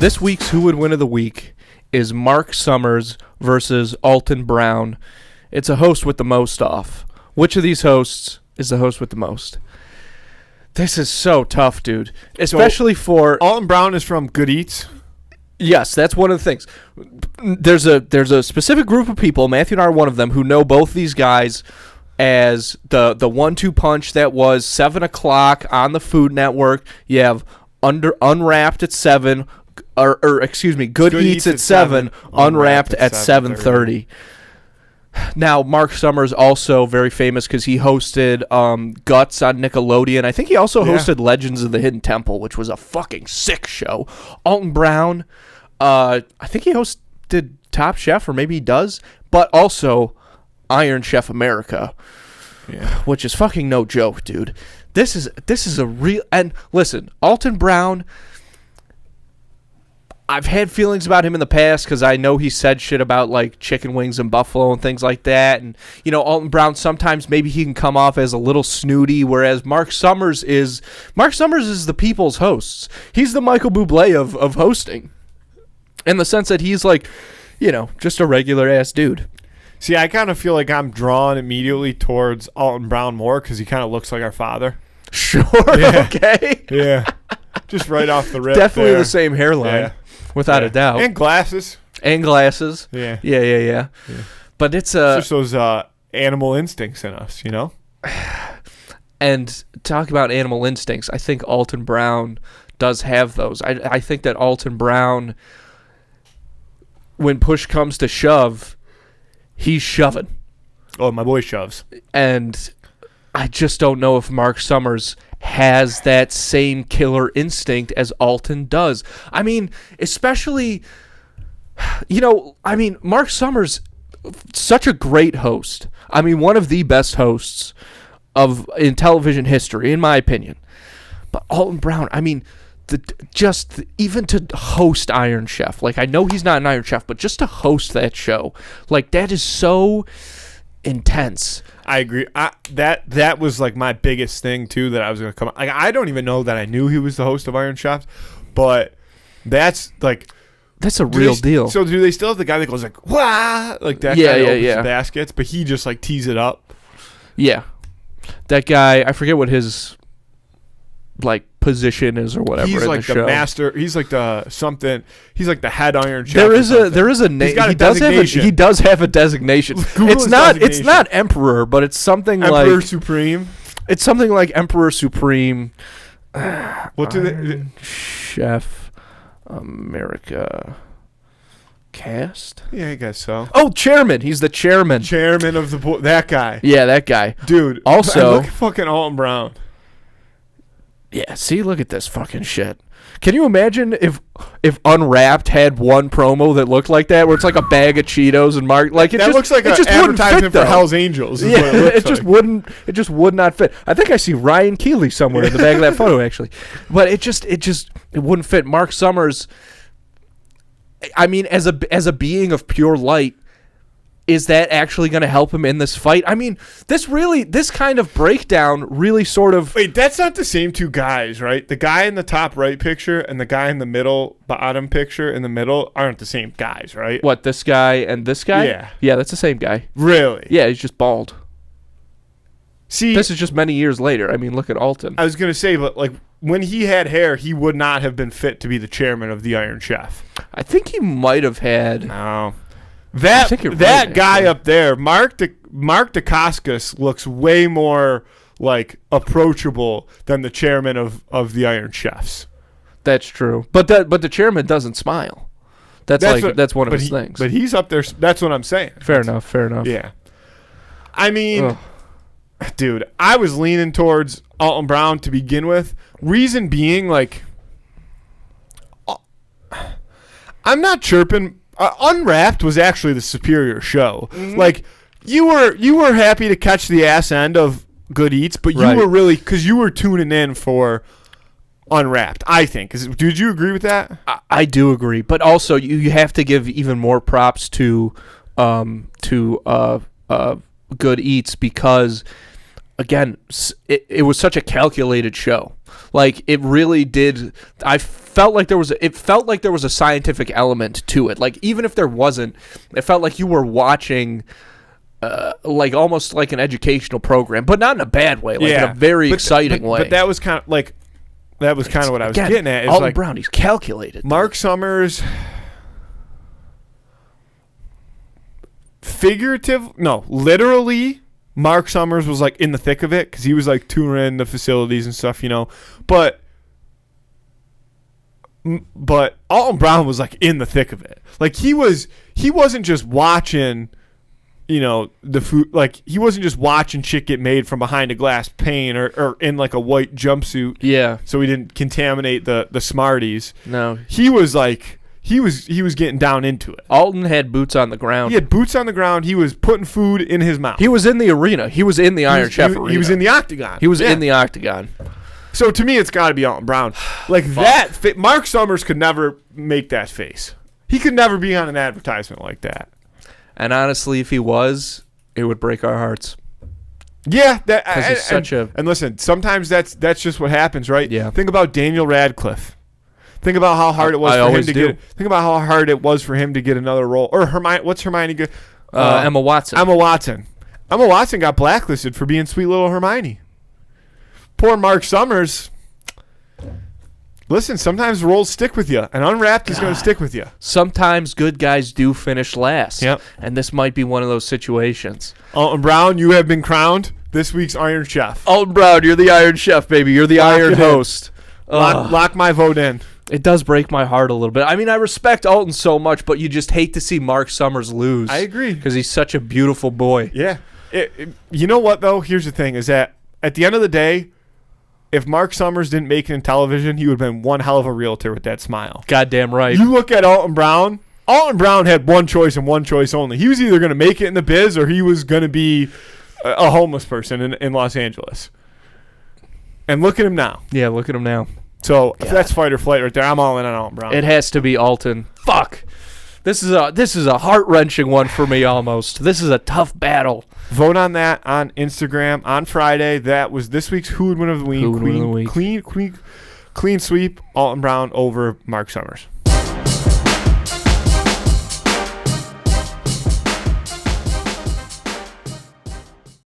This week's Who Would Win of the Week is Marc Summers versus Alton Brown. It's a host with the most off. Which of these hosts is the host with the most? This is so tough, dude. Especially for... Alton Brown is from Good Eats. Yes, that's one of the things. There's a specific group of people, Matthew and I are one of them, who know both these guys as the 1-2 punch that was 7 o'clock on the Food Network. You have Unwrapped at 7... Or excuse me, Good Eats at 7, Unwrapped at 7:30. Now, Marc Summers also very famous because he hosted Guts on Nickelodeon. I think he also hosted Legends of the Hidden Temple, which was a fucking sick show. Alton Brown, I think he hosted Top Chef, or maybe he does, but also Iron Chef America, which is fucking no joke, dude. This is a real... And listen, Alton Brown... I've had feelings about him in the past because I know he said shit about like chicken wings and buffalo and things like that. And, you know, Alton Brown, sometimes maybe he can come off as a little snooty, whereas Marc Summers is the people's hosts. He's the Michael Bublé of hosting, in the sense that he's like, you know, just a regular ass dude. See, I kind of feel like I'm drawn immediately towards Alton Brown more because he kind of looks like our father. Sure. Yeah. Okay. Yeah. Just right off the rip. Definitely there. the same hairline. Yeah. Without a doubt. And glasses. Yeah. Yeah. But it's just those animal instincts in us, you know? And talk about animal instincts, I think Alton Brown does have those. I think that Alton Brown, when push comes to shove, he's shoving. Oh, my boy shoves. And I just don't know if Marc Summers has that same killer instinct as Alton does. I mean, especially, you know, Marc Summers, such a great host. I mean, one of the best hosts in television history, in my opinion. But Alton Brown, I mean, even to host Iron Chef, like, I know he's not an Iron Chef, but just to host that show, like, that is so intense. I agree. That was like my biggest thing too that I was gonna come. Like, I don't even know that I knew he was the host of Iron Chef, but that's a real deal. So do they still have the guy that goes like wah, like that? Yeah, guy that yeah, opens baskets, but he just like tees it up. Yeah, that guy. I forget what his like position is or whatever. He's like the show. master. He's like the something. He's like the head Iron Chef. There is a name. He does have a dezigation. It's not Emperor, but it's something like Emperor Supreme. It's something like Emperor Supreme. What do they? Chef America cast? Yeah, I guess so. Oh, chairman. He's the chairman. Chairman of the that guy. Yeah, that guy. Dude. Also, look at fucking Alton Brown. Yeah, see, look at this fucking shit. Can you imagine if Unwrapped had one promo that looked like that, where it's like a bag of Cheetos and Mark, like it looks like an advertisement for Hell's Angels. Yeah, it just would not fit. I think I see Ryan Keeley somewhere in the back of that photo actually, but it wouldn't fit. Marc Summers, I mean, as a being of pure light, is that actually going to help him in this fight? I mean, this kind of breakdown really sort of... Wait, that's not the same two guys, right? The guy in the top right picture and the guy in the middle, bottom picture in the middle aren't the same guys, right? What, this guy and this guy? Yeah. Yeah, that's the same guy. Really? Yeah, he's just bald. See... This is just many years later. I mean, look at Alton. I was going to say, but like, when he had hair, he would not have been fit to be the chairman of the Iron Chef. I think he might have had... No. That guy up there, Marc Dacascos, looks way more like approachable than the chairman of the Iron Chefs. That's true, but the chairman doesn't smile. That's one of his things. But he's up there. That's what I'm saying. Fair enough. Yeah. I mean, dude, I was leaning towards Alton Brown to begin with. Reason being, like, I'm not chirping. Unwrapped was actually the superior show. Mm-hmm. Like, you were happy to catch the ass end of Good Eats, but you were really, because you were tuning in for Unwrapped, I think. Did you agree with that? I do agree, but also you have to give even more props to Good Eats because, again, it was such a calculated show. Like it really did. I felt like there was. It felt like there was a scientific element to it. Like even if there wasn't, it felt like you were watching. Like almost like an educational program, but not in a bad way. Like in a very exciting way. But that was kind of like what I was getting at. Alton like Brown, he's calculated. Marc Summers, literally, Marc Summers was like in the thick of it because he was like touring the facilities and stuff, But Alton Brown was like in the thick of it. Like he wasn't just watching. The food, like he wasn't just watching shit get made from behind a glass pane or in like a white jumpsuit. Yeah. So he didn't contaminate the Smarties. No. He was like he was getting down into it. Alton had boots on the ground. He had boots on the ground. He was putting food in his mouth. He was in the arena. He was in the Iron Chef arena. He was in the octagon. He was in the octagon. So to me, it's got to be Alton Brown. Like that. Marc Summers could never make that face. He could never be on an advertisement like that. And honestly, if he was, it would break our hearts. Yeah, and listen, sometimes that's just what happens, right? Yeah. Think about Daniel Radcliffe. Think about how hard it was for him to get. Think about how hard it was for him to get another role. Or Hermione. What's Hermione good? Emma Watson. Emma Watson got blacklisted for being sweet little Hermione. Poor Marc Summers. Listen, sometimes roles stick with you, and Unwrapped is going to stick with you. Sometimes good guys do finish last. Yep. And this might be one of those situations. Alton Brown, you have been crowned this week's Iron Chef. Alton Brown, you're the Iron Chef, baby. You're the Iron Host. Lock my vote in. It does break my heart a little bit. I mean, I respect Alton so much, but you just hate to see Marc Summers lose. I agree. Because he's such a beautiful boy. Yeah. You know what, though? Here's the thing, is that at the end of the day, if Marc Summers didn't make it in television, he would have been one hell of a realtor with that smile. Goddamn right. You look at Alton Brown. Alton Brown had one choice and one choice only. He was either going to make it in the biz or he was going to be a homeless person in Los Angeles. And look at him now. Yeah, look at him now. So if that's fight or flight right there. I'm all in on Alton Brown. It has to be Alton. Fuck. This is a heart-wrenching one for me almost. This is a tough battle. Vote on that on Instagram on Friday. That was this week's Who Would Win of the Week. Clean sweep. Alton Brown over Marc Summers.